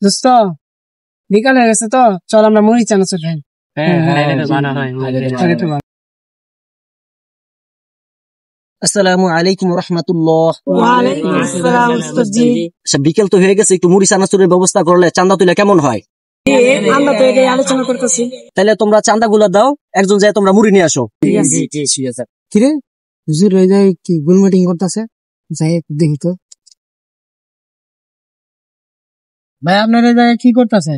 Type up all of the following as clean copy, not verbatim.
দোস্ত বিকাল হয়ে গেছে তো, চল আমরা মুড়ি চানাচুর খাই। আসসালামু আলাইকুম রহমতুল্লাহ। ওয়ালাইকুম আসসালাম উস্তাদজি। আচ্ছা, বিকেল তো হয়ে গেছে, একটু মুড়ি চানাচুরের ব্যবস্থা করলে চান্দা তুলে কেমন হয়? আমরা তো এটাই আলোচনা করতেছি। তাহলে তোমরা চান্দা গুলা দাও, একজন যায় তোমরা মুড়ি নিয়ে আসো। কিরে হুজুর হয়ে যায় কি গোল মিটিং করতেছে, যাই দেখি তো। ভাই আপনারা যায় কি করতেছে?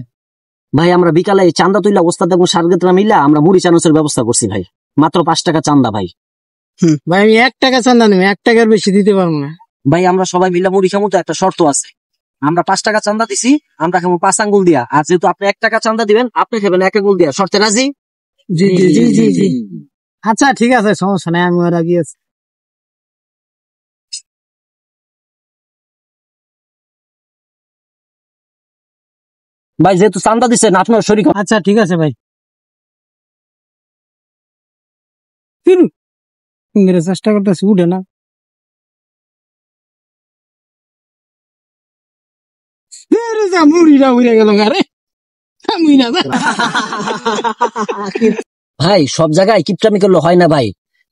ভাই আমরা বিকালে চান্দা তুইলা ওস্তাদ এবং সারগেতরা মিলা আমরা মুড়ি চানাচুরের ব্যবস্থা করছি ভাই। মাত্র 5 টাকা চান্দা ভাই। ভাই আমি 1 টাকা চান্দা নেব, 1 টাকার বেশি দিতে পারবো না। ভাই আমরা সবাই মিলা মুড়ি খামু তো একটা শর্ত আছে। আমরা 5 টাকা চান্দা দিছি, আমরা খাবো 5 আঙ্গুল দিয়া। আর যেহেতু আপনি 1 টাকা চান্দা দিবেন, আপনি খাবেন 1 আঙ্গুল দিয়া। শর্তে রাজি? জি জি জি জি জি। আচ্ছা ঠিক আছে, সমস্যা নাই, আমি ওরা গিয়েছি। ভাই যেহেতু চান্দা দিচ্ছেন আপনার শরীর। আচ্ছা ঠিক আছে ভাই। চেষ্টা করতেছি, উঠে না। মুড়িটা উড়ে গেল আরে। ভাই সব জায়গায় কিপটামি করলে হয় না ভাই,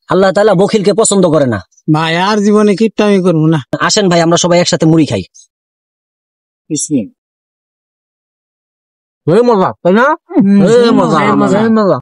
আল্লাহ তাআলা বখিলকে পছন্দ করে না। ভাই আর জীবনে কিপটামি করবো না। আসেন ভাই আমরা সবাই একসাথে মুড়ি খাই। মজা তাই না? মজা।